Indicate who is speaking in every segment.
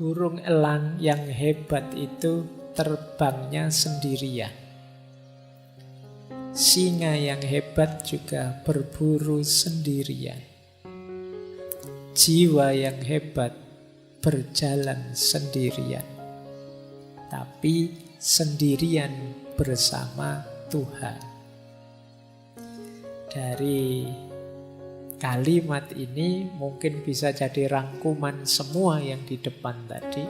Speaker 1: Burung elang yang hebat itu terbangnya sendirian. Singa yang hebat juga berburu sendirian. Jiwa yang hebat berjalan sendirian, tapi sendirian bersama Tuhan. Dari kalimat ini mungkin bisa jadi rangkuman semua yang di depan tadi,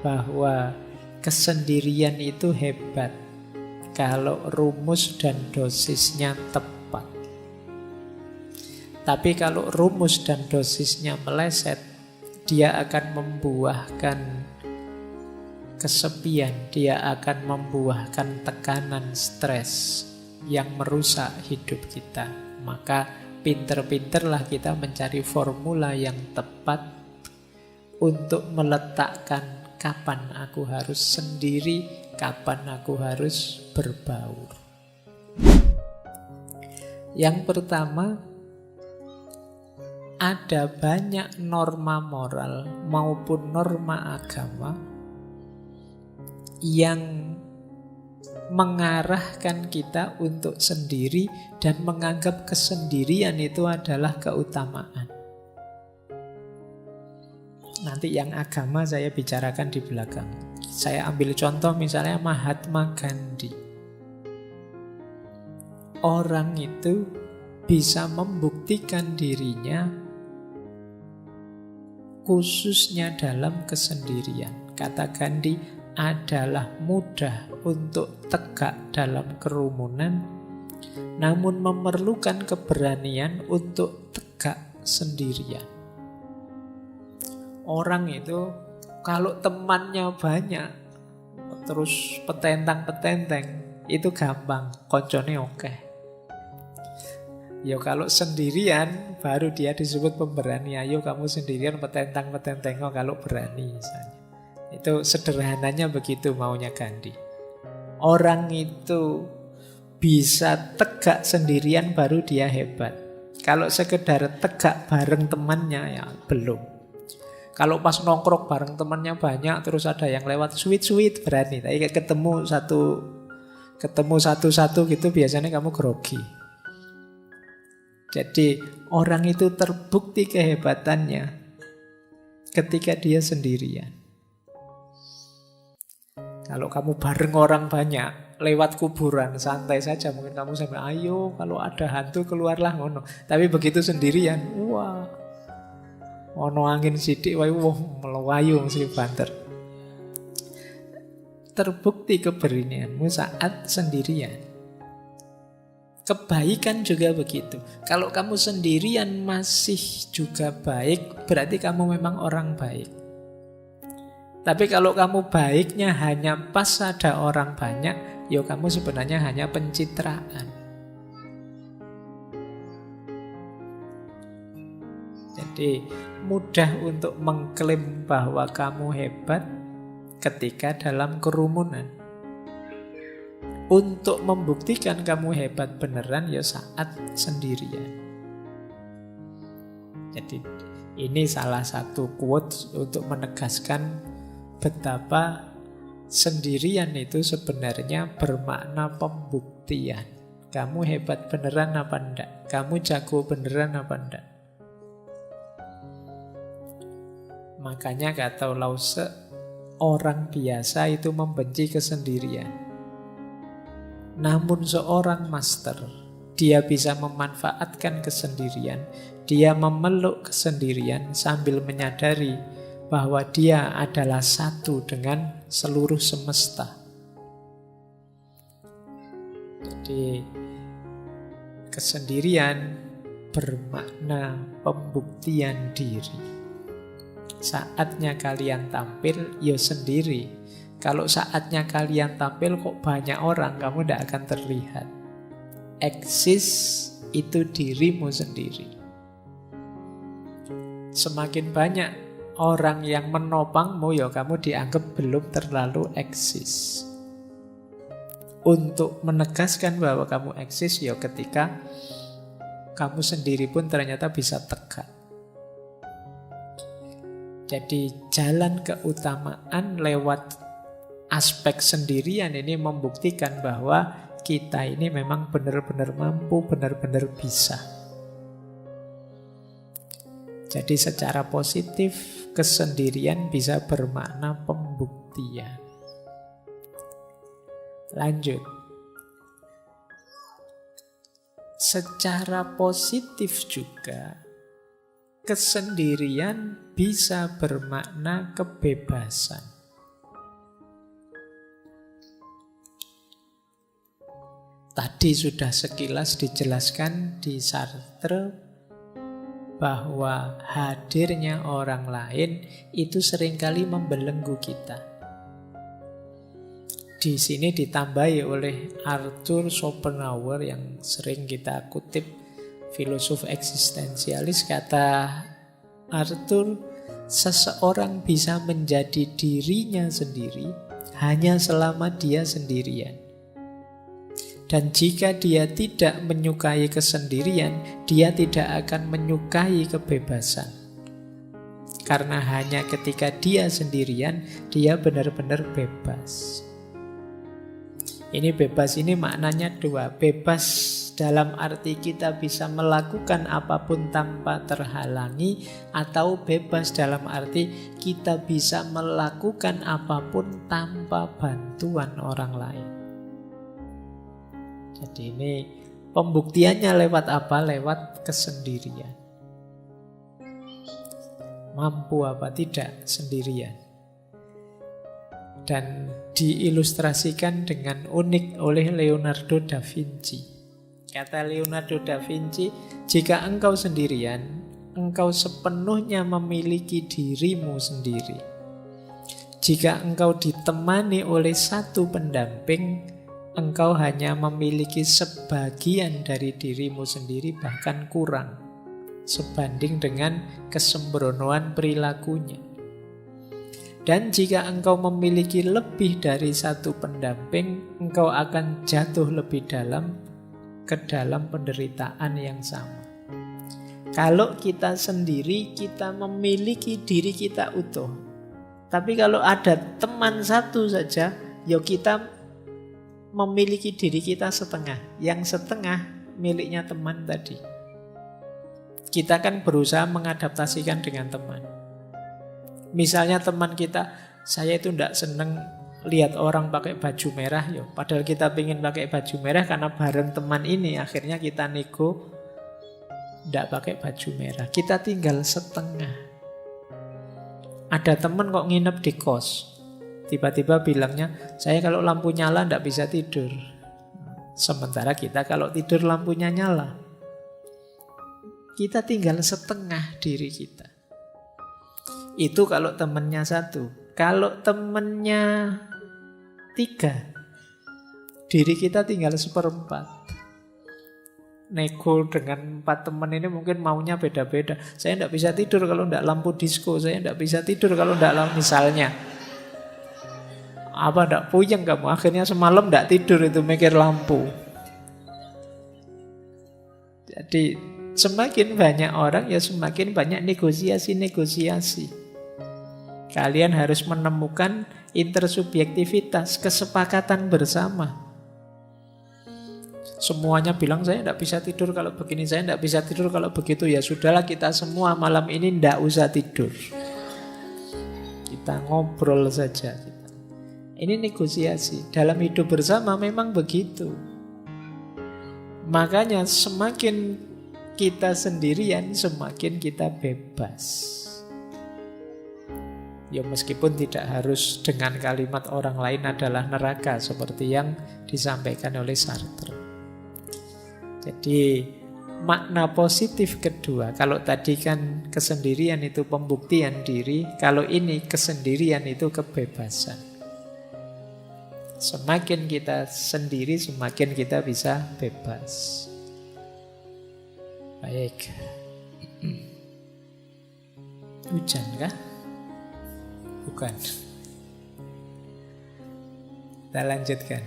Speaker 1: bahwa kesendirian itu hebat kalau rumus dan dosisnya tepat. Tapi kalau rumus dan dosisnya meleset, dia akan membuahkan kesepian, dia akan membuahkan tekanan, stres yang merusak hidup kita. Maka pinter-pinterlah kita mencari formula yang tepat untuk meletakkan kapan aku harus sendiri, kapan aku harus berbaur. Yang pertama, ada banyak norma moral maupun norma agama yang mengarahkan kita untuk sendiri dan menganggap kesendirian itu adalah keutamaan. Nanti yang agama saya bicarakan di belakang. Saya ambil contoh misalnya Mahatma Gandhi. Orang itu bisa membuktikan dirinya khususnya dalam kesendirian. Kata Gandhi, adalah mudah untuk tegak dalam kerumunan, namun memerlukan keberanian untuk tegak sendirian. Orang itu kalau temannya banyak, terus petentang-petenteng, itu gampang, koncone oke. Ya kalau sendirian, baru dia disebut pemberani. Ayo kamu sendirian petentang-petenteng kalau berani misalnya. Itu sederhananya begitu maunya Gandhi. Orang itu bisa tegak sendirian baru dia hebat. Kalau sekedar tegak bareng temannya ya belum. Kalau pas nongkrong bareng temannya banyak, terus ada yang lewat sweet-sweet berani. Tapi ketemu satu-satu gitu biasanya kamu grogi. Jadi orang itu terbukti kehebatannya ketika dia sendirian. Kalau kamu bareng orang banyak, lewat kuburan, santai saja. Mungkin kamu sampai, ayo kalau ada hantu keluarlah ngono. Tapi begitu sendirian, wah, ono angin sidik, wah, melayu mesti banter. Terbukti keberanianmu saat sendirian. Kebaikan juga begitu. Kalau kamu sendirian masih juga baik, berarti kamu memang orang baik. Tapi kalau kamu baiknya hanya pas ada orang banyak, ya kamu sebenarnya hanya pencitraan. Jadi mudah untuk mengklaim bahwa kamu hebat ketika dalam kerumunan. Untuk membuktikan kamu hebat beneran ya saat sendirian. Jadi ini salah satu quotes untuk menegaskan betapa sendirian itu sebenarnya bermakna pembuktian. Kamu hebat beneran apa enggak? Kamu jago beneran apa enggak? Makanya kata Lao Tse, orang biasa itu membenci kesendirian. Namun seorang master, dia bisa memanfaatkan kesendirian, dia memeluk kesendirian sambil menyadari bahwa dia adalah satu dengan seluruh semesta. Jadi kesendirian bermakna pembuktian diri. Saatnya kalian tampil, ya sendiri. Kalau saatnya kalian tampil kok banyak orang, kamu tidak akan terlihat. Eksis itu dirimu sendiri. Semakin banyak orang yang menopangmu, ya kamu dianggap belum terlalu eksis. Untuk menegaskan bahwa kamu eksis, ya ketika kamu sendiri pun ternyata bisa tegak. Jadi jalan keutamaan lewat aspek sendirian ini membuktikan bahwa kita ini memang benar-benar mampu, benar-benar bisa. Jadi secara positif kesendirian bisa bermakna pembuktian. Lanjut. Secara positif juga kesendirian bisa bermakna kebebasan. Tadi sudah sekilas dijelaskan di Sartre bahwa hadirnya orang lain itu seringkali membelenggu kita. Di sini ditambahi oleh Arthur Schopenhauer yang sering kita kutip, filosof eksistensialis. Kata Arthur, seseorang bisa menjadi dirinya sendiri hanya selama dia sendirian. Dan jika dia tidak menyukai kesendirian, dia tidak akan menyukai kebebasan. Karena hanya ketika dia sendirian, dia benar-benar bebas. Ini bebas ini maknanya dua. Bebas dalam arti kita bisa melakukan apapun tanpa terhalangi, atau bebas dalam arti kita bisa melakukan apapun tanpa bantuan orang lain. Jadi ini pembuktiannya lewat apa? Lewat kesendirian. Mampu apa tidak sendirian. Dan diilustrasikan dengan unik oleh Leonardo da Vinci. Kata Leonardo da Vinci, jika engkau sendirian, engkau sepenuhnya memiliki dirimu sendiri. Jika engkau ditemani oleh satu pendamping, engkau hanya memiliki sebagian dari dirimu sendiri, bahkan kurang, sebanding dengan kesembronoan perilakunya. Dan jika engkau memiliki lebih dari satu pendamping, engkau akan jatuh lebih dalam ke dalam penderitaan yang sama. Kalau kita sendiri, kita memiliki diri kita utuh. Tapi kalau ada teman satu saja, ya kita memiliki diri kita setengah. Yang setengah miliknya teman tadi. Kita kan berusaha mengadaptasikan dengan teman. Misalnya teman kita, saya itu tidak seneng lihat orang pakai baju merah, yo. Padahal kita pengen pakai baju merah karena bareng teman ini, akhirnya kita nego tidak pakai baju merah. Kita tinggal setengah. Ada teman kok nginep di kos, tiba-tiba bilangnya, saya kalau lampu nyala tidak bisa tidur. Sementara kita kalau tidur lampunya nyala. Kita tinggal setengah diri kita. Itu kalau temennya satu. Kalau temennya 3, diri kita tinggal 1/4. Nego dengan 4 teman ini mungkin maunya beda-beda. Saya tidak bisa tidur kalau tidak lampu disco. Saya tidak bisa tidur kalau tidak lampu, misalnya. Apa tidak puyeng kamu? Akhirnya semalam tidak tidur itu mikir lampu. Jadi semakin banyak orang ya semakin banyak negosiasi. Kalian harus menemukan intersubjektivitas, kesepakatan bersama. Semuanya bilang saya tidak bisa tidur kalau begini, saya tidak bisa tidur kalau begitu. Ya sudahlah, kita semua malam ini tidak usah tidur. Kita ngobrol saja. Ini negosiasi. Dalam hidup bersama memang begitu. Makanya semakin kita sendirian, semakin kita bebas. Ya meskipun tidak harus dengan kalimat orang lain adalah neraka, seperti yang disampaikan oleh Sartre. Jadi makna positif kedua, kalau tadi kan kesendirian itu pembuktian diri, kalau ini kesendirian itu kebebasan. Semakin kita sendiri, semakin kita bisa bebas. Baik. Hujan kah? Bukan. Kita lanjutkan.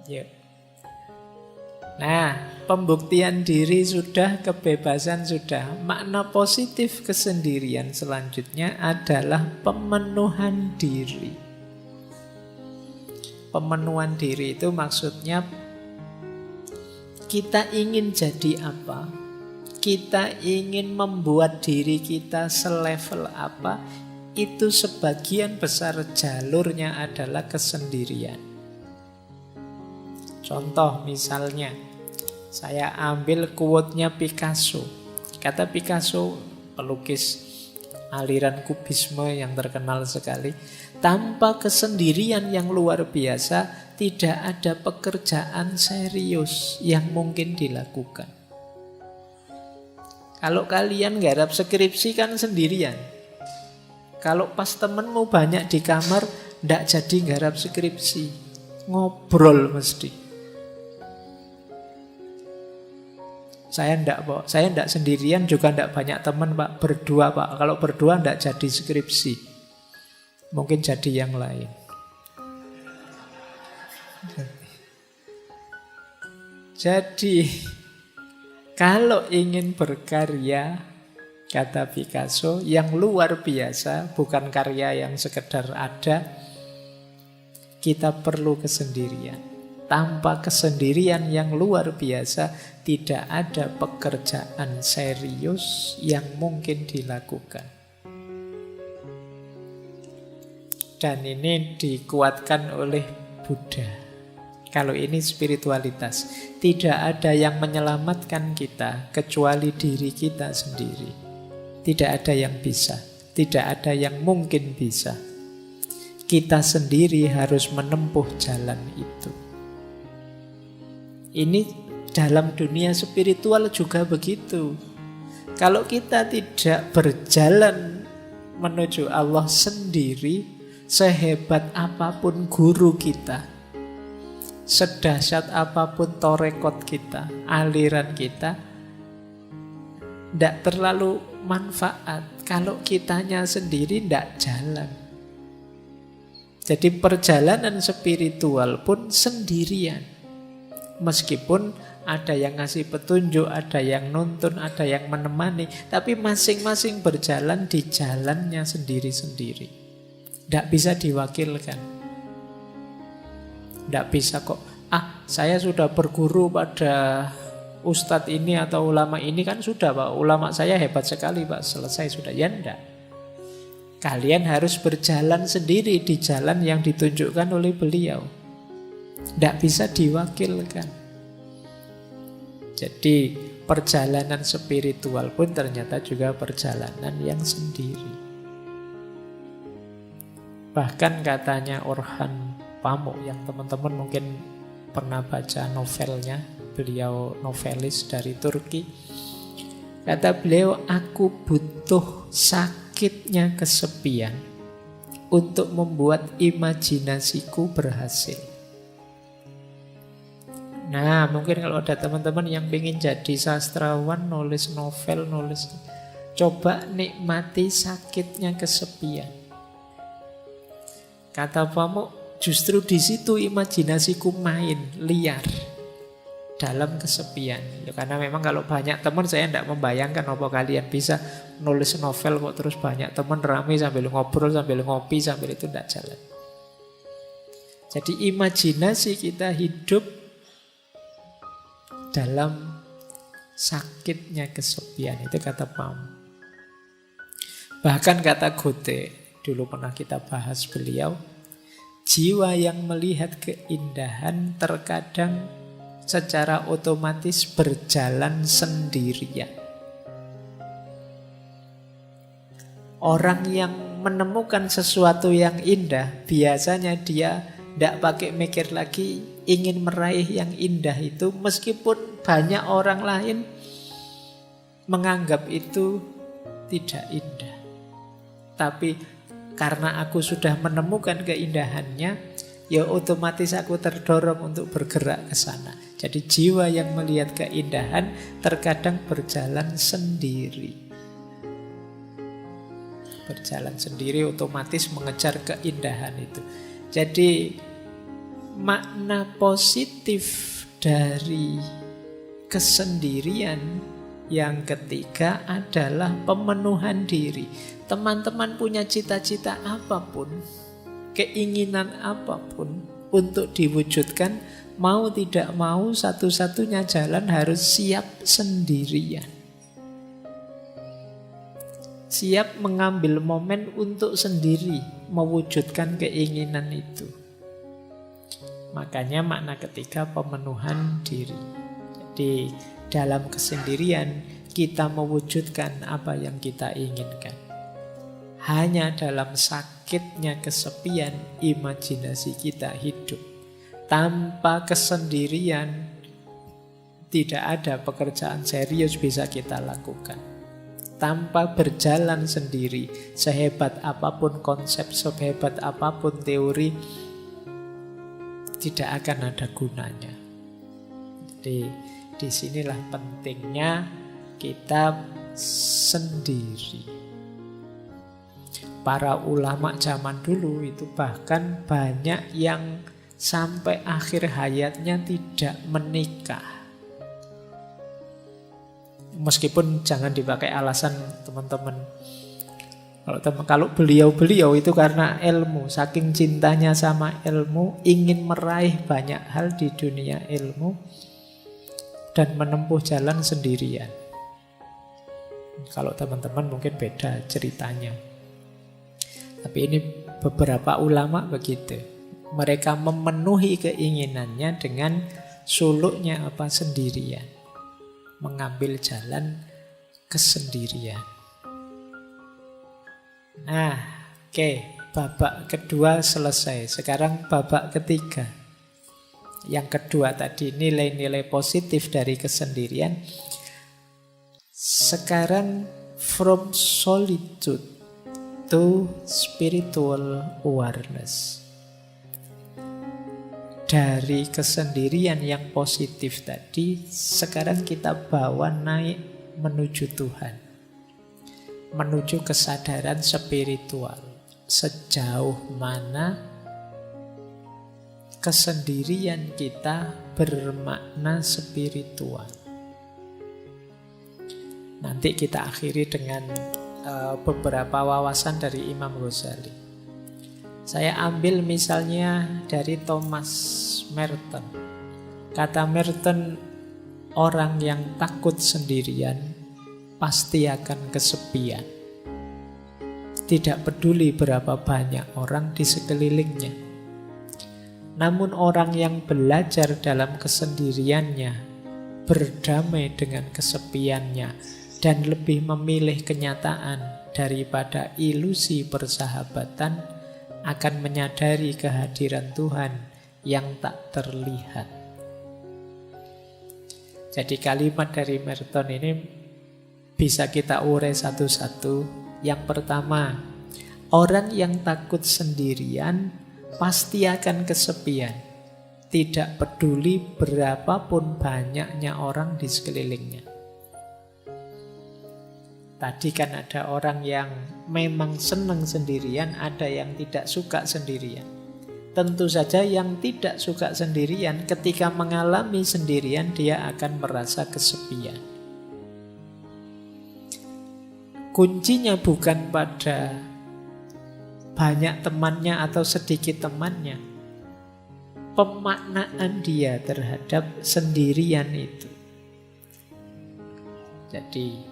Speaker 1: Yuk. Nah, pembuktian diri sudah, kebebasan sudah. Makna positif kesendirian selanjutnya adalah pemenuhan diri. Pemenuhan diri itu maksudnya kita ingin jadi apa? Kita ingin membuat diri kita selevel apa? Itu sebagian besar jalurnya adalah kesendirian. Contoh misalnya, saya ambil quote-nya Picasso. Kata Picasso, pelukis aliran kubisme yang terkenal sekali, tanpa kesendirian yang luar biasa, tidak ada pekerjaan serius yang mungkin dilakukan. Kalau kalian garap skripsi kan sendirian. Kalau pas temenmu banyak di kamar, ndak jadi garap skripsi. Ngobrol mesti. Saya ndak sendirian, juga ndak banyak teman Pak. Berdua Pak. Kalau berdua ndak jadi skripsi. Mungkin jadi yang lain. Jadi kalau ingin berkarya, kata Picasso, yang luar biasa, bukan karya yang sekedar ada, kita perlu kesendirian. Tanpa kesendirian yang luar biasa, tidak ada pekerjaan serius yang mungkin dilakukan. Dan ini dikuatkan oleh Buddha. Kalau ini spiritualitas, tidak ada yang menyelamatkan kita kecuali diri kita sendiri. Tidak ada yang bisa, tidak ada yang mungkin bisa. Kita sendiri harus menempuh jalan itu. Ini dalam dunia spiritual juga begitu. Kalau kita tidak berjalan menuju Allah sendiri, sehebat apapun guru kita, sedahsyat apapun torekot kita, aliran kita, tidak terlalu manfaat. Kalau kitanya sendiri tidak jalan. Jadi perjalanan spiritual pun sendirian. Meskipun ada yang ngasih petunjuk, ada yang nuntun, ada yang menemani, tapi masing-masing berjalan di jalannya sendiri-sendiri. Tidak bisa diwakilkan. Tidak bisa kok, saya sudah berguru pada ustadz ini atau ulama ini, kan sudah Pak, ulama saya hebat sekali Pak, selesai sudah. Ya enggak. Kalian harus berjalan sendiri di jalan yang ditunjukkan oleh beliau. Tidak bisa diwakilkan. Jadi perjalanan spiritual pun ternyata juga perjalanan yang sendiri. Bahkan katanya Orhan Pamuk, yang teman-teman mungkin pernah baca novelnya, beliau novelis dari Turki. Kata beliau, aku butuh sakitnya kesepian untuk membuat imajinasiku berhasil. Nah, mungkin kalau ada teman-teman yang ingin jadi sastrawan, nulis novel, coba nikmati sakitnya kesepian. Kata Pamuk, justru di situ imajinasiku main liar dalam kesepian. Ya, karena memang kalau banyak teman, saya tidak membayangkan apa kalian bisa nulis novel kok terus banyak teman ramai sambil ngobrol, sambil ngopi, sambil itu tidak jalan. Jadi imajinasi kita hidup dalam sakitnya kesepian, itu kata Pamuk. Bahkan kata Goethe, dulu pernah kita bahas beliau, jiwa yang melihat keindahan terkadang secara otomatis berjalan sendirian. Orang yang menemukan sesuatu yang indah, biasanya dia tidak pakai mikir lagi, ingin meraih yang indah itu, meskipun banyak orang lain menganggap itu tidak indah. Tapi karena aku sudah menemukan keindahannya, ya otomatis aku terdorong untuk bergerak ke sana. Jadi jiwa yang melihat keindahan terkadang berjalan sendiri. Berjalan sendiri otomatis mengejar keindahan itu. Jadi makna positif dari kesendirian yang ketiga adalah pemenuhan diri. Teman-teman punya cita-cita apapun, keinginan apapun untuk diwujudkan, mau tidak mau satu-satunya jalan harus siap sendirian. Siap mengambil momen untuk sendiri mewujudkan keinginan itu. Makanya makna ketiga pemenuhan diri. Jadi dalam kesendirian kita mewujudkan apa yang kita inginkan. Hanya dalam sakitnya kesepian imajinasi kita hidup. Tanpa kesendirian tidak ada pekerjaan serius bisa kita lakukan. Tanpa berjalan sendiri, sehebat apapun konsep, sehebat apapun teori, tidak akan ada gunanya. Jadi disinilah pentingnya kita sendiri. Para ulama zaman dulu itu bahkan banyak yang sampai akhir hayatnya tidak menikah. Meskipun jangan dipakai alasan teman-teman. Kalau beliau-beliau itu karena ilmu, saking cintanya sama ilmu, ingin meraih banyak hal di dunia ilmu dan menempuh jalan sendirian. Kalau teman-teman mungkin beda ceritanya. Tapi ini beberapa ulama begitu. Mereka memenuhi keinginannya dengan suluknya sendirian. Mengambil jalan kesendirian. Nah, oke, babak kedua selesai. Sekarang babak ketiga. Yang kedua tadi nilai-nilai positif dari kesendirian. Sekarang from solitude to spiritual awareness. Dari kesendirian yang positif tadi, sekarang kita bawa naik menuju Tuhan. Menuju kesadaran spiritual. Sejauh mana kesendirian kita bermakna spiritual. Nanti kita akhiri dengan beberapa wawasan dari Imam Ghazali. Saya ambil misalnya dari Thomas Merton. Kata Merton, orang yang takut sendirian pasti akan kesepian. Tidak peduli berapa banyak orang di sekelilingnya. Namun orang yang belajar dalam kesendiriannya, berdamai dengan kesepiannya, dan lebih memilih kenyataan daripada ilusi persahabatan, akan menyadari kehadiran Tuhan yang tak terlihat. Jadi kalimat dari Merton ini bisa kita urai satu-satu. Yang pertama, orang yang takut sendirian pasti akan kesepian. Tidak peduli berapapun banyaknya orang di sekelilingnya. Tadi kan ada orang yang memang senang sendirian, ada yang tidak suka sendirian. Tentu saja yang tidak suka sendirian ketika mengalami sendirian dia akan merasa kesepian. Kuncinya bukan pada banyak temannya atau sedikit temannya. Pemaknaan dia terhadap sendirian itu. Jadi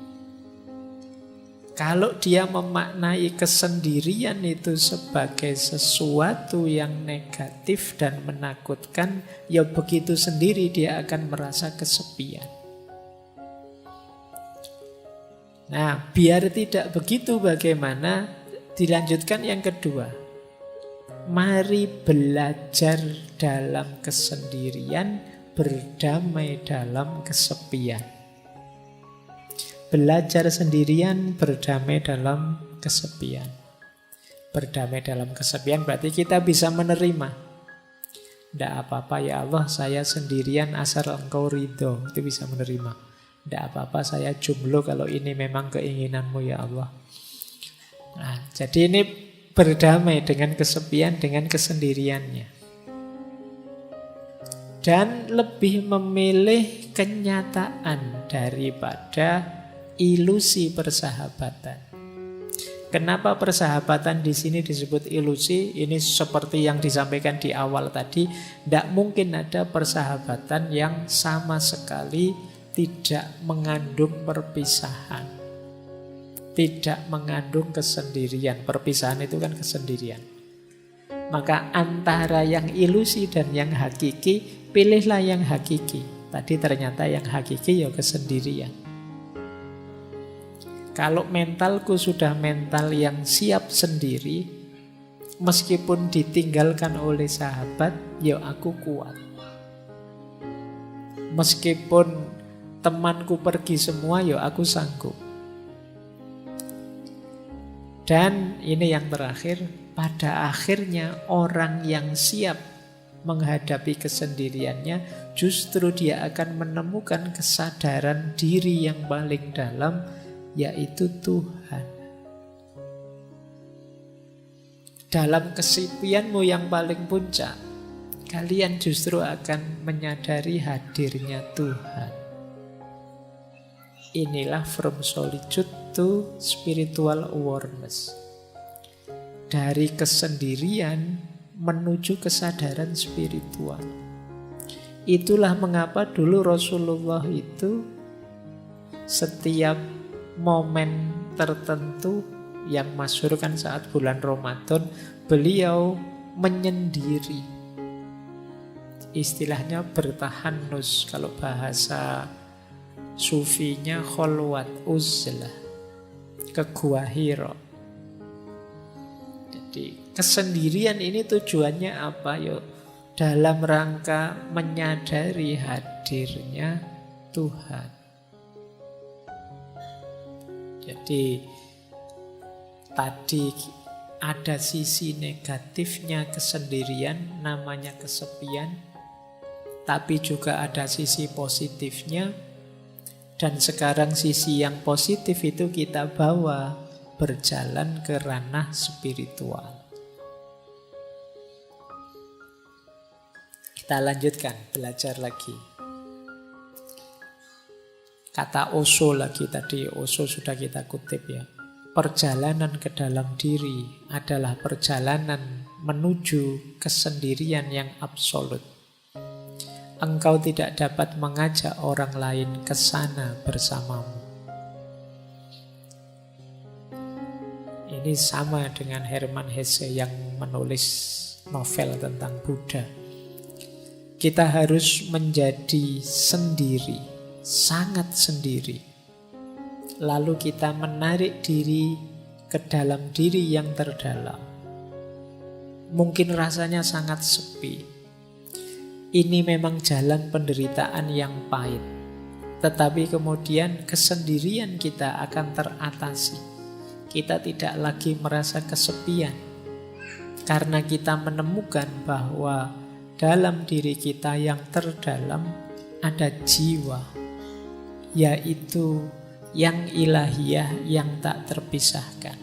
Speaker 1: kalau dia memaknai kesendirian itu sebagai sesuatu yang negatif dan menakutkan, ya begitu sendiri dia akan merasa kesepian. Nah, biar tidak begitu bagaimana? Dilanjutkan yang kedua. Mari belajar dalam kesendirian, berdamai dalam kesepian. Belajar sendirian, berdamai dalam kesepian. Berdamai dalam kesepian berarti kita bisa menerima. Tidak apa-apa ya Allah, saya sendirian asal Engkau ridho. Itu bisa menerima. Tidak apa-apa, saya jomblo kalau ini memang keinginanmu ya Allah. Nah, jadi ini berdamai dengan kesepian, dengan kesendiriannya. dan lebih memilih kenyataan daripada ilusi persahabatan. Kenapa persahabatan di sini disebut ilusi? Ini seperti yang disampaikan di awal tadi, tidak mungkin ada persahabatan yang sama sekali tidak mengandung perpisahan, tidak mengandung kesendirian. Perpisahan itu kan kesendirian. Maka antara yang ilusi dan yang hakiki, pilihlah yang hakiki. Tadi ternyata yang hakiki ya kesendirian. Kalau mentalku sudah mental yang siap sendiri, meskipun ditinggalkan oleh sahabat, ya aku kuat. Meskipun temanku pergi semua, ya aku sanggup. Dan ini yang terakhir, pada akhirnya orang yang siap menghadapi kesendiriannya, justru dia akan menemukan kesadaran diri yang paling dalam, yaitu Tuhan. Dalam kesepianmu yang paling puncak, kalian justru akan menyadari hadirnya Tuhan. Inilah from solitude to spiritual awareness. Dari kesendirian menuju kesadaran spiritual. Itulah mengapa dulu Rasulullah itu setiap momen tertentu yang masyhur kan saat bulan Ramadan, beliau menyendiri. Istilahnya bertahanus, kalau bahasa sufinya kholwat uzlah, ke Gua Hira. Jadi kesendirian ini tujuannya apa? Yuk, dalam rangka menyadari hadirnya Tuhan. Jadi tadi ada sisi negatifnya kesendirian, namanya kesepian. Tapi juga ada sisi positifnya. Dan sekarang sisi yang positif itu kita bawa berjalan ke ranah spiritual. Kita lanjutkan, belajar lagi. Kata Osho lagi tadi, Osho sudah kita kutip ya. Perjalanan ke dalam diri adalah perjalanan menuju kesendirian yang absolut. Engkau tidak dapat mengajak orang lain ke sana bersamamu. Ini sama dengan Hermann Hesse yang menulis novel tentang Buddha. Kita harus menjadi sendiri, sangat sendiri. Lalu kita menarik diri ke dalam diri yang terdalam. Mungkin rasanya sangat sepi. Ini memang jalan penderitaan yang pahit. Tetapi kemudian kesendirian kita akan teratasi. Kita tidak lagi merasa kesepian. Karena kita menemukan bahwa dalam diri kita yang terdalam ada jiwa, yaitu yang ilahiyah yang tak terpisahkan.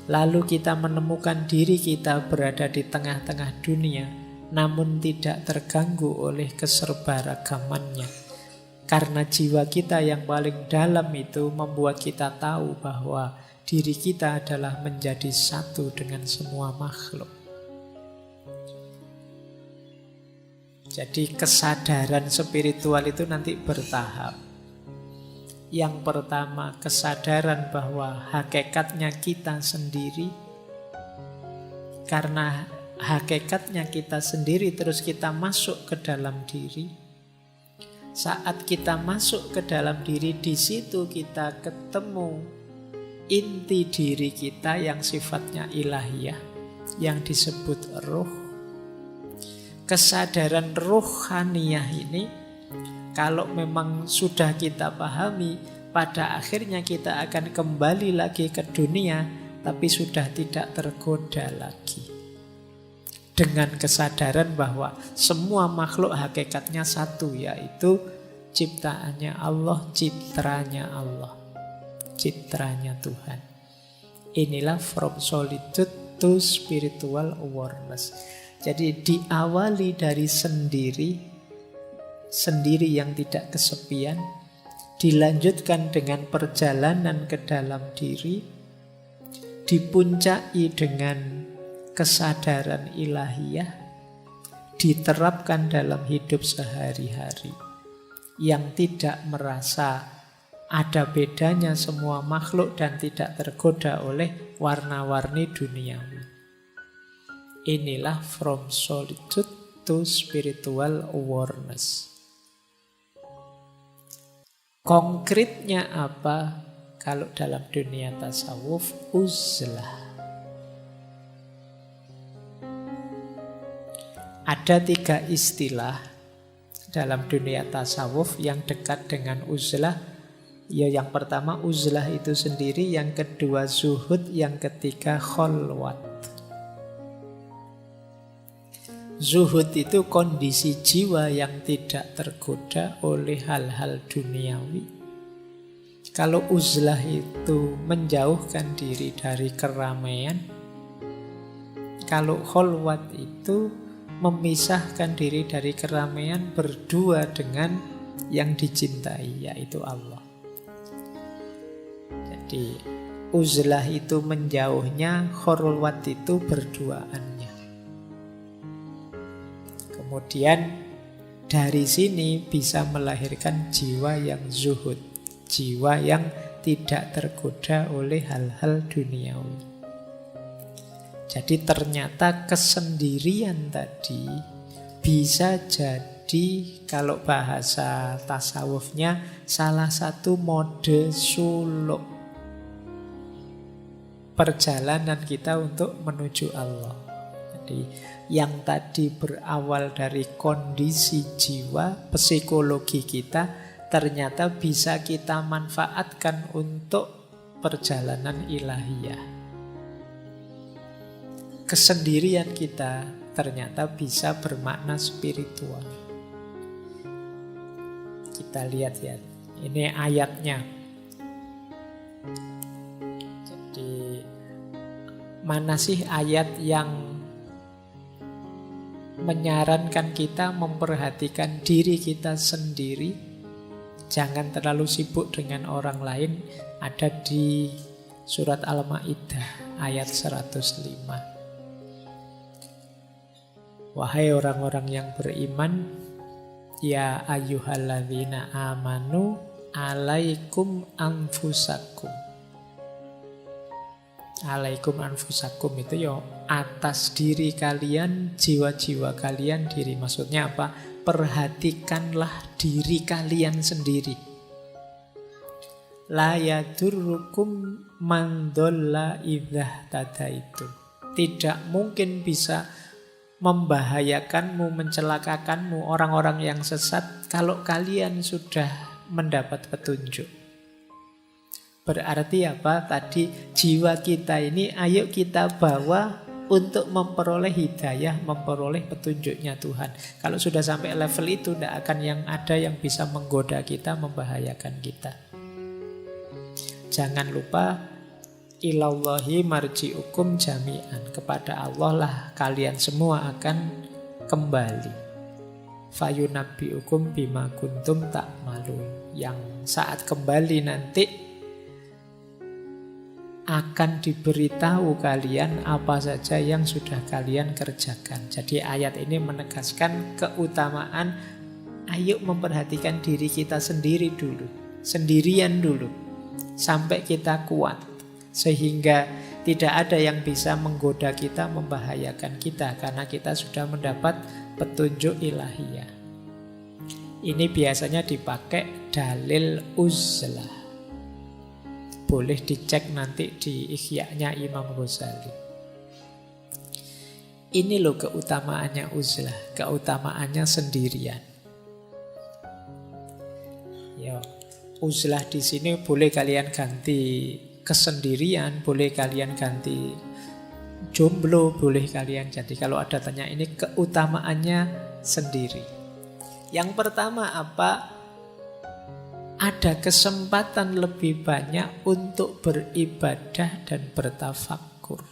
Speaker 1: Lalu kita menemukan diri kita berada di tengah-tengah dunia, namun tidak terganggu oleh keserbaragamannya. Karena jiwa kita yang paling dalam itu membuat kita tahu bahwa diri kita adalah menjadi satu dengan semua makhluk. Jadi kesadaran spiritual itu nanti bertahap. Yang pertama, kesadaran bahwa hakikatnya kita sendiri. Karena hakikatnya kita sendiri, terus kita masuk ke dalam diri. Saat kita masuk ke dalam diri, di situ kita ketemu inti diri kita yang sifatnya ilahiyah, yang disebut ruh. Kesadaran ruhaniyah ini, kalau memang sudah kita pahami, pada akhirnya kita akan kembali lagi ke dunia, tapi sudah tidak tergoda lagi. Dengan kesadaran bahwa semua makhluk hakikatnya satu, yaitu ciptaannya Allah, citranya Allah, citranya Tuhan. Inilah from solitude to spiritual awareness. Jadi diawali dari sendiri, sendiri yang tidak kesepian, dilanjutkan dengan perjalanan ke dalam diri, dipuncai dengan kesadaran ilahiyah, diterapkan dalam hidup sehari-hari, yang tidak merasa ada bedanya semua makhluk dan tidak tergoda oleh warna-warni duniawi. Inilah from solitude to spiritual awareness. Konkretnya apa kalau dalam dunia tasawuf? Uzlah. Ada 3 istilah dalam dunia tasawuf yang dekat dengan uzlah. Ya, yang pertama uzlah itu sendiri, yang kedua zuhud, yang ketiga kholwat. Zuhud itu kondisi jiwa yang tidak tergoda oleh hal-hal duniawi. Kalau uzlah itu menjauhkan diri dari keramaian, kalau kholwat itu memisahkan diri dari keramaian, berdua dengan yang dicintai, yaitu Allah. Jadi uzlah itu menjauhnya, kholwat itu berduaannya. Kemudian dari sini bisa melahirkan jiwa yang zuhud, jiwa yang tidak tergoda oleh hal-hal duniawi. Jadi ternyata kesendirian tadi bisa jadi, kalau bahasa tasawufnya, salah satu mode suluk perjalanan kita untuk menuju Allah. Jadi yang tadi berawal dari kondisi jiwa, psikologi kita, ternyata bisa kita manfaatkan untuk perjalanan ilahiyah. Kesendirian kita ternyata bisa bermakna spiritual. Kita lihat ya, ini ayatnya. Jadi mana sih ayat yang menyarankan kita memperhatikan diri kita sendiri, jangan terlalu sibuk dengan orang lain? Ada di surat Al-Maidah ayat 105. Wahai orang-orang yang beriman, ya ayyuhalladzina amanu alaikum anfusakum. Alaikum anfusakum itu ya atas diri kalian, jiwa-jiwa kalian diri. Maksudnya apa? Perhatikanlah diri kalian sendiri. La yadurrukum man dhalla idza tadaitum. Tidak mungkin bisa membahayakanmu, mencelakakanmu orang-orang yang sesat kalau kalian sudah mendapat petunjuk. Berarti apa? Tadi jiwa kita ini ayo kita bawa untuk memperoleh hidayah, memperoleh petunjuknya Tuhan. Kalau sudah sampai level itu, tidak akan yang ada yang bisa menggoda kita, membahayakan kita. Jangan lupa, ilallahi marji'ukum jami'an. Kepada Allah lah kalian semua akan kembali. Fayunabbi'ukum bima kuntum ta'malun. Yang saat kembali nanti akan diberitahu kalian apa saja yang sudah kalian kerjakan. Jadi ayat ini menegaskan keutamaan ayo memperhatikan diri kita sendiri dulu, sendirian dulu, sampai kita kuat, sehingga tidak ada yang bisa menggoda kita, membahayakan kita, karena kita sudah mendapat petunjuk ilahiyah. Ini biasanya dipakai dalil uzlah. Boleh dicek nanti di Ihya-nya Imam Ghazali. Ini loh keutamaannya uzlah, keutamaannya sendirian. Ya, uzlah di sini boleh kalian ganti kesendirian, boleh kalian ganti jomblo, boleh kalian. Jadi kalau ada tanya ini keutamaannya sendiri. Yang pertama apa? Ada kesempatan lebih banyak untuk beribadah dan bertafakkur.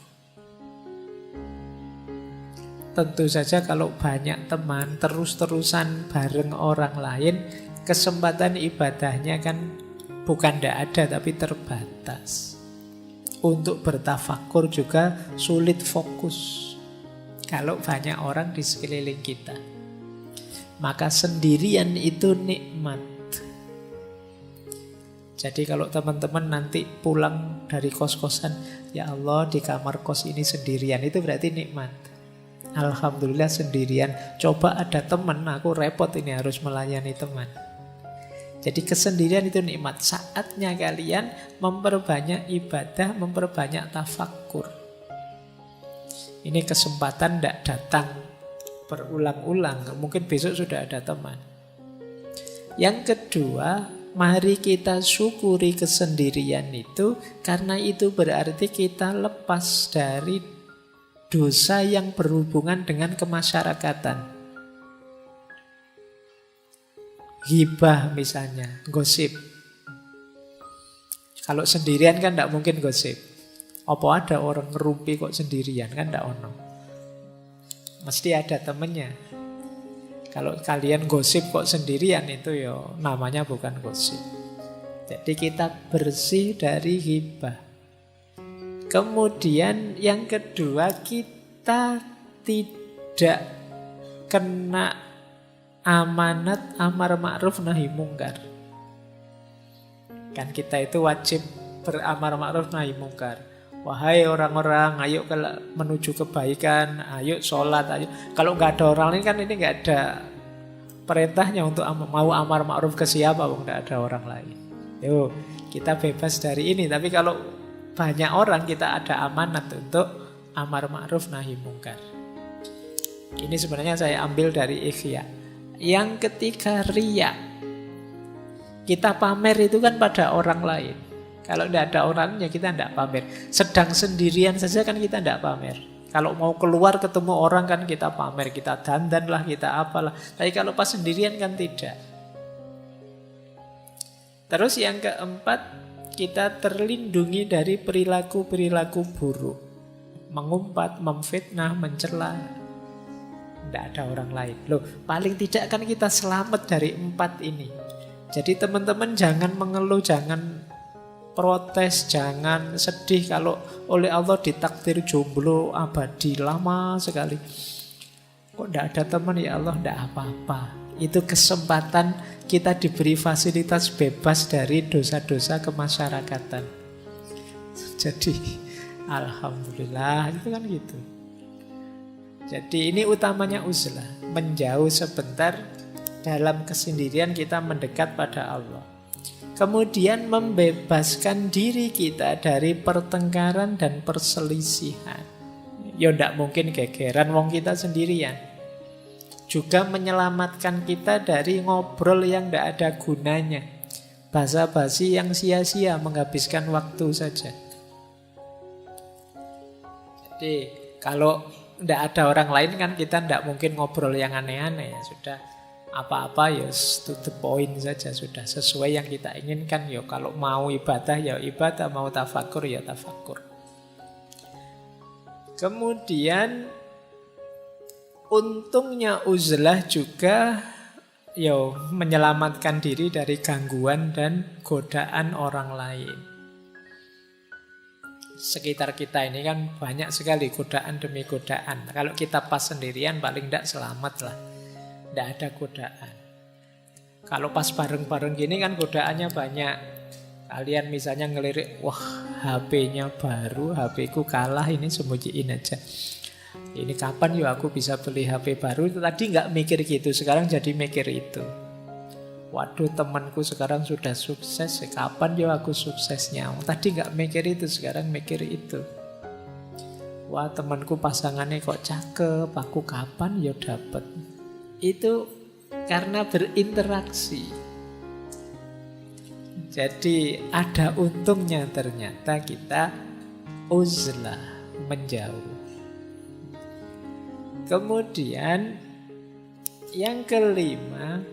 Speaker 1: tentu saja kalau banyak teman, terus-terusan bareng orang lain, kesempatan ibadahnya kan bukan tidak ada, tapi terbatas. Untuk bertafakur juga sulit fokus kalau banyak orang di sekeliling kita. Maka sendirian itu nikmat. Jadi kalau teman-teman nanti pulang dari kos-kosan, ya Allah di kamar kos ini sendirian, itu berarti nikmat. Alhamdulillah sendirian. Coba ada teman, aku repot ini harus melayani teman. Jadi kesendirian itu nikmat. Saatnya kalian memperbanyak ibadah, memperbanyak tafakur. Ini kesempatan tidak datang berulang-ulang. Mungkin besok sudah ada teman. Yang kedua, mari kita syukuri kesendirian itu, karena itu berarti kita lepas dari dosa yang berhubungan dengan kemasyarakatan. Ghibah misalnya, gosip. Kalau sendirian kan tidak mungkin gosip. Apa ada orang ngerumpi kok sendirian, kan tidak ono. Mesti ada temennya. Kalau kalian gosip kok sendirian, itu ya namanya bukan gosip. Jadi kita bersih dari ghibah. Kemudian yang kedua, kita tidak kena amanat amar ma'ruf nahi mungkar. Kan kita itu wajib beramar ma'ruf nahi mungkar. Wahai orang-orang, ayo menuju kebaikan, ayo sholat, ayo. Kalau nggak ada orang lain kan ini nggak ada perintahnya untuk mau amar ma'ruf ke siapa, nggak ada orang lain. Yo, kita bebas dari ini. Tapi kalau banyak orang, kita ada amanat untuk amar ma'ruf nahi mungkar. Ini sebenarnya saya ambil dari Ikhya. Yang ketiga, riya. Kita pamer itu kan pada orang lain. Kalau tidak ada orangnya kita tidak pamer. Sedang sendirian saja kan kita tidak pamer. Kalau mau keluar ketemu orang kan kita pamer, kita dandan lah, kita apalah. Tapi kalau pas sendirian kan tidak. Terus yang keempat, kita terlindungi dari perilaku-perilaku buruk. Mengumpat, memfitnah, mencela. Tidak ada orang lain. Loh, paling tidak kan kita selamat dari 4 ini. Jadi teman-teman jangan mengeluh, jangan protes, jangan sedih kalau oleh Allah ditakdir jomblo abadi lama sekali. Kok tidak ada teman, ya Allah, tidak apa-apa. Itu kesempatan kita diberi fasilitas bebas dari dosa-dosa kemasyarakatan. Jadi alhamdulillah, itu kan gitu. Jadi ini utamanya uzlah, menjauh sebentar, dalam kesendirian kita mendekat pada Allah. Kemudian membebaskan diri kita dari pertengkaran dan perselisihan. Ya tidak mungkin gegeran wong kita sendirian. Juga menyelamatkan kita dari ngobrol yang tidak ada gunanya. Basa-basi yang sia-sia, menghabiskan waktu saja. Jadi kalau tidak ada orang lain kan kita tidak mungkin ngobrol yang aneh-aneh. Ya sudah, apa-apa ya to the point saja, sudah sesuai yang kita inginkan. Ya kalau mau ibadah ya ibadah, mau tafakur ya tafakur. Kemudian untungnya uzlah juga menyelamatkan diri dari gangguan dan godaan orang lain. Sekitar kita ini kan banyak sekali godaan demi godaan. Kalau kita pas sendirian paling tidak selamat lah. Tidak ada godaan. Kalau pas bareng-bareng gini kan godaannya banyak. Kalian misalnya ngelirik, wah HP-nya baru, HP-ku kalah, ini sembunyiin aja. Ini kapan ya aku bisa beli HP baru? Tadi nggak mikir gitu, sekarang jadi mikir itu. Waduh, temanku sekarang sudah sukses, kapan ya aku suksesnya? Tadi nggak mikir itu, sekarang mikir itu. Wah, temanku pasangannya kok cakep, aku kapan ya dapet? Itu karena berinteraksi. Jadi ada untungnya ternyata kita uzlah, menjauh. Kemudian yang kelima,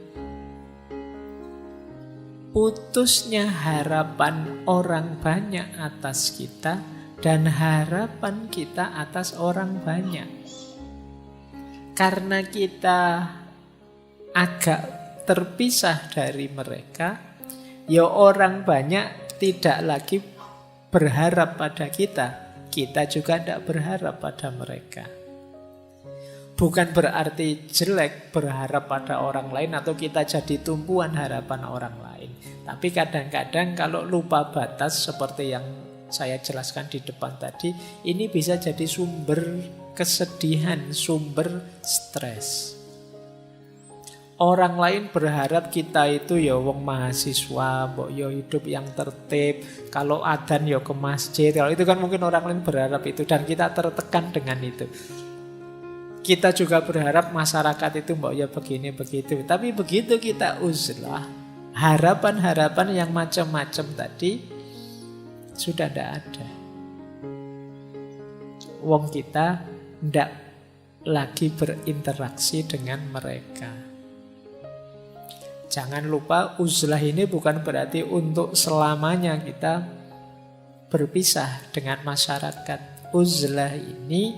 Speaker 1: putusnya harapan orang banyak atas kita dan harapan kita atas orang banyak. karena kita agak terpisah dari mereka, ya orang banyak tidak lagi berharap pada kita. Kita juga tidak berharap pada mereka. Bukan berarti jelek berharap pada orang lain atau kita jadi tumpuan harapan orang lain. Tapi kadang-kadang kalau lupa batas seperti yang saya jelaskan di depan tadi, ini bisa jadi sumber kesedihan, sumber stres. Orang lain berharap kita itu ya wong mahasiswa, mbok yo hidup yang tertib, kalau adzan ya ke masjid. Kalau itu kan mungkin orang lain berharap itu dan kita tertekan dengan itu. Kita juga berharap masyarakat itu mbok ya begini begitu. Tapi begitu kita uzlah, harapan-harapan yang macam-macam tadi sudah tidak ada. Wong kita tidak lagi berinteraksi dengan mereka. Jangan lupa uzlah ini bukan berarti untuk selamanya kita berpisah dengan masyarakat. Uzlah ini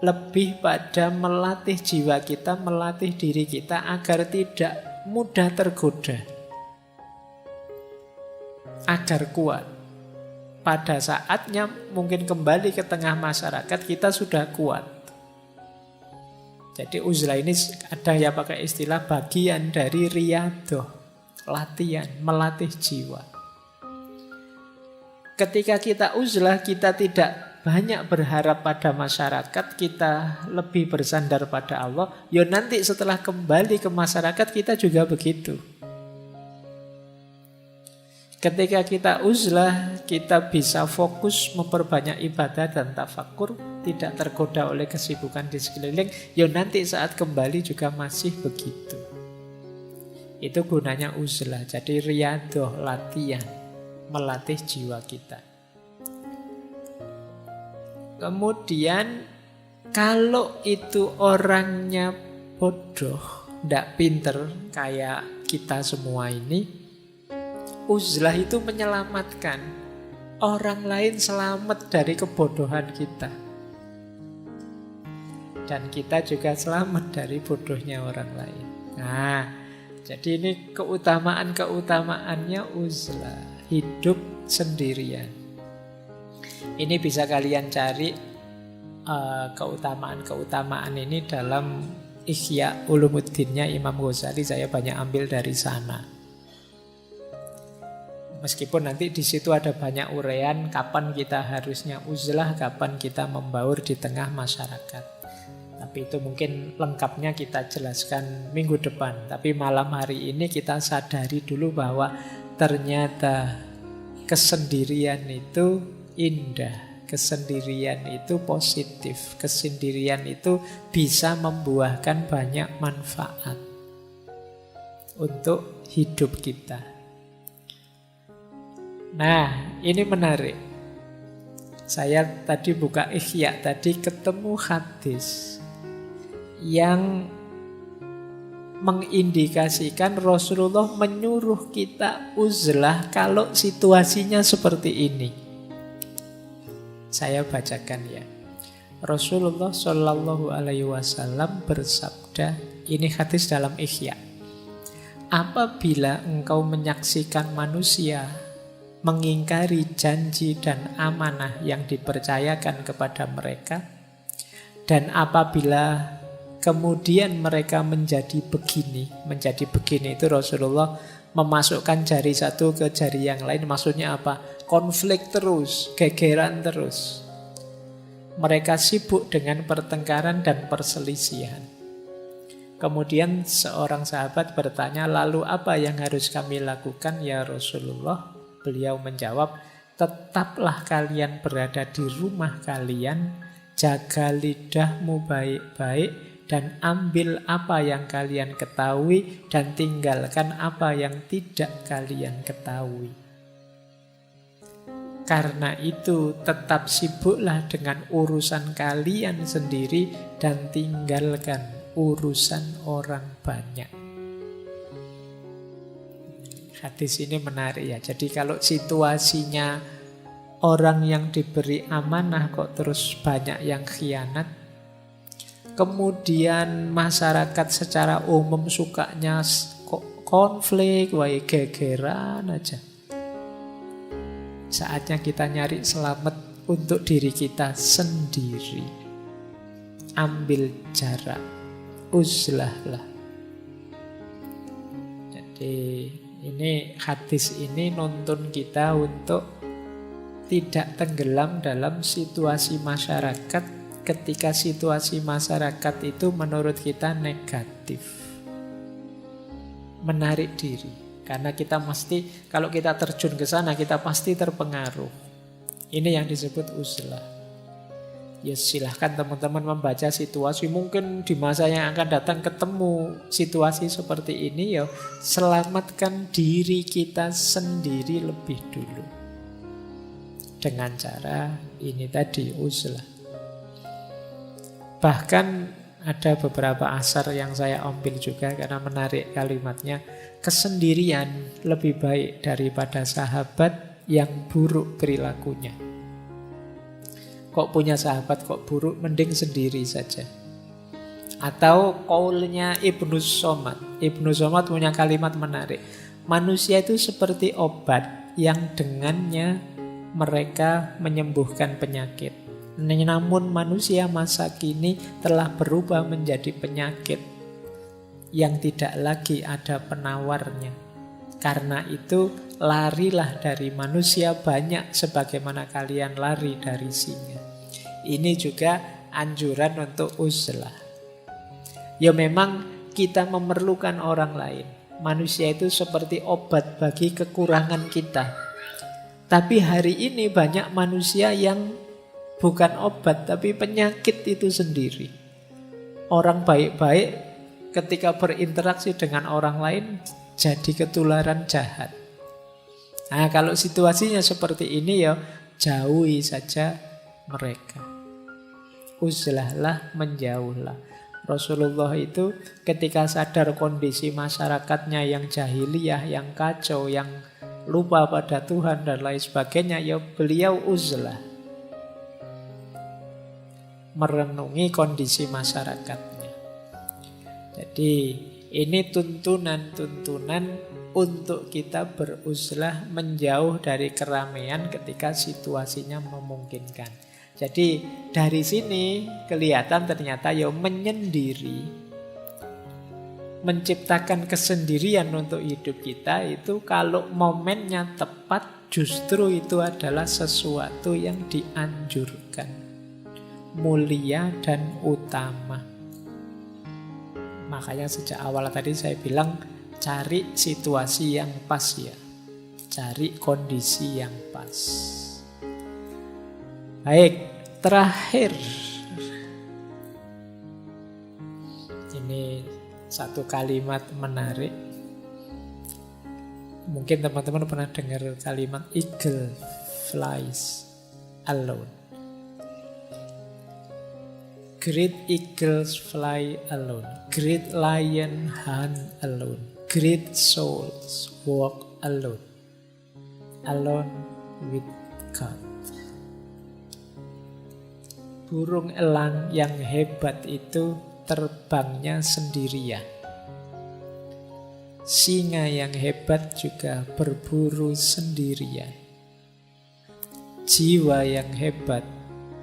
Speaker 1: lebih pada melatih jiwa kita, melatih diri kita agar tidak mudah tergoda, agar kuat. Pada saatnya mungkin kembali ke tengah masyarakat kita sudah kuat. Jadi uzlah ini ada yang pakai istilah bagian dari riyadoh, latihan, melatih jiwa. Ketika kita uzlah, kita tidak banyak berharap pada masyarakat, kita lebih bersandar pada Allah. Ya nanti setelah kembali ke masyarakat kita juga begitu. Ketika kita uzlah, kita bisa fokus memperbanyak ibadah dan tafakur, tidak tergoda oleh kesibukan di sekeliling. Ya nanti saat kembali juga masih begitu. Itu gunanya uzlah. Jadi riyadoh, latihan, melatih jiwa kita. Kemudian kalau itu orangnya bodoh, tidak pinter kayak kita semua ini, uzlah itu menyelamatkan orang lain selamat dari kebodohan kita. Dan kita juga selamat dari bodohnya orang lain. Nah, jadi ini keutamaan-keutamaannya uzlah, hidup sendirian. Ini bisa kalian cari keutamaan-keutamaan ini dalam Ihya Ulumuddinnya Imam Ghazali. Saya banyak ambil dari sana. Meskipun nanti di situ ada banyak uraian kapan kita harusnya uzlah, kapan kita membaur di tengah masyarakat. Tapi itu mungkin lengkapnya kita jelaskan minggu depan. Tapi malam hari ini kita sadari dulu bahwa ternyata kesendirian itu indah, kesendirian itu positif, kesendirian itu bisa membuahkan banyak manfaat untuk hidup kita. Nah, ini menarik. Saya tadi buka Ihya, tadi ketemu hadis yang mengindikasikan Rasulullah menyuruh kita uzlah kalau situasinya seperti ini. Saya bacakan ya. Rasulullah Shallallahu Alaihi Wasallam bersabda, ini hadis dalam Ihya. Apabila engkau menyaksikan manusia mengingkari janji dan amanah yang dipercayakan kepada mereka, dan apabila kemudian mereka menjadi begini itu Rasulullah memasukkan jari satu ke jari yang lain. Maksudnya apa? Konflik terus, gegeran terus. Mereka sibuk dengan pertengkaran dan perselisihan. Kemudian seorang sahabat bertanya, lalu apa yang harus kami lakukan ya Rasulullah? Beliau menjawab, tetaplah kalian berada di rumah kalian, jaga lidahmu baik-baik, dan ambil apa yang kalian ketahui, dan tinggalkan apa yang tidak kalian ketahui. Karena itu tetap sibuklah dengan urusan kalian sendiri, dan tinggalkan urusan orang banyak. Hadis ini menarik ya. Jadi kalau situasinya orang yang diberi amanah kok terus banyak yang khianat, Kemudian masyarakat secara umum sukanya konflik, wae gegeran aja. Saatnya kita nyari selamat untuk diri kita sendiri. Ambil jarak, uzlahlah. Jadi ini hadis ini nuntun kita untuk tidak tenggelam dalam situasi masyarakat ketika situasi masyarakat itu menurut kita negatif. Menarik diri. Karena kita mesti, kalau kita terjun ke sana, kita pasti terpengaruh. Ini yang disebut uzlah. Ya silahkan teman-teman membaca situasi. Mungkin di masa yang akan datang ketemu situasi seperti ini, ya selamatkan diri kita sendiri lebih dulu. Dengan cara ini tadi, uzlah. Bahkan ada beberapa asar yang saya ambil juga karena menarik kalimatnya. Kesendirian lebih baik daripada sahabat yang buruk perilakunya. Kok punya sahabat kok buruk, mending sendiri saja. Atau qaulnya Ibnu Somad. Ibnu Somad punya kalimat menarik. Manusia itu seperti obat yang dengannya mereka menyembuhkan penyakit. Namun manusia masa kini telah berubah menjadi penyakit yang tidak lagi ada penawarnya. Karena itu larilah dari manusia banyak sebagaimana kalian lari dari singa. Ini juga anjuran untuk uzlah. Ya memang kita memerlukan orang lain. Manusia itu seperti obat bagi kekurangan kita. Tapi hari ini banyak manusia yang bukan obat, tapi penyakit itu sendiri. Orang baik-baik ketika berinteraksi dengan orang lain jadi ketularan jahat. Nah, kalau situasinya seperti ini ya jauhi saja mereka. Uzlahlah, menjauhlah. Rasulullah itu ketika sadar kondisi masyarakatnya yang jahiliyah, yang kacau, yang lupa pada Tuhan dan lain sebagainya, ya beliau uzlah. Merenungi kondisi masyarakatnya. Jadi ini tuntunan-tuntunan untuk kita beruzlah menjauh dari keramaian ketika situasinya memungkinkan. Jadi dari sini kelihatan ternyata ya menyendiri, menciptakan kesendirian untuk hidup kita itu kalau momennya tepat justru itu adalah sesuatu yang dianjurkan. Mulia dan utama. Makanya sejak awal tadi saya bilang cari situasi yang pas ya. Cari kondisi yang pas. Baik, terakhir. Ini satu kalimat menarik. Mungkin teman-teman pernah dengar kalimat eagle flies alone. Great eagles fly alone. Great lion hunt alone. Great souls walk alone. Alone with God. Burung elang yang hebat itu terbangnya sendirian. Singa yang hebat juga berburu sendirian. Jiwa yang hebat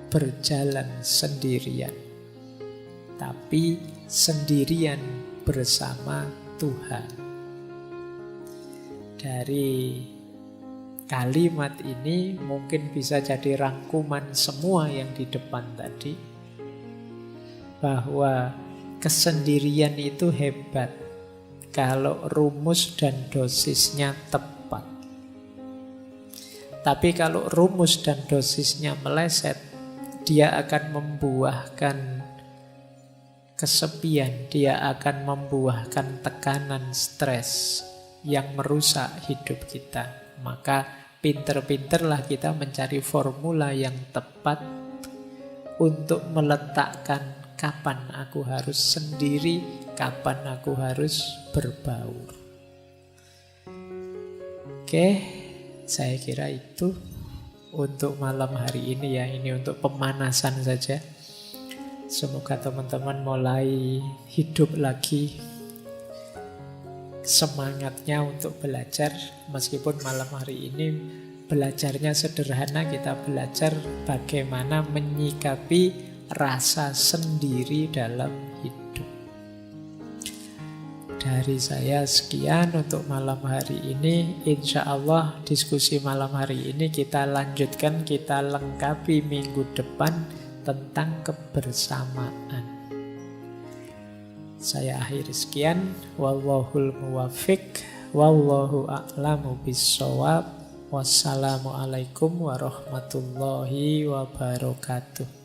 Speaker 1: berjalan sendirian. Tapi sendirian bersama Tuhan. Dari kalimat ini mungkin bisa jadi rangkuman semua yang di depan tadi. Bahwa kesendirian itu hebat kalau rumus dan dosisnya tepat. Tapi kalau rumus dan dosisnya meleset, dia akan membuahkan kesepian, dia akan membuahkan tekanan, stres yang merusak hidup kita. Maka pinter-pinterlah kita mencari formula yang tepat untuk meletakkan kapan aku harus sendiri, kapan aku harus berbaur. Oke, saya kira itu untuk malam hari ini ya. Ini untuk pemanasan saja. Semoga teman-teman mulai hidup lagi semangatnya untuk belajar. Meskipun malam hari ini belajarnya sederhana, kita belajar bagaimana menyikapi rasa sendiri dalam hidup. Dari saya sekian untuk malam hari ini. Insya Allah diskusi malam hari ini kita lanjutkan, kita lengkapi minggu depan tentang kebersamaan. Saya akhiri sekian. Wallahul muwaffiq, wallahu a'lamu bissawab. Wassalamualaikum warahmatullahi wabarakatuh.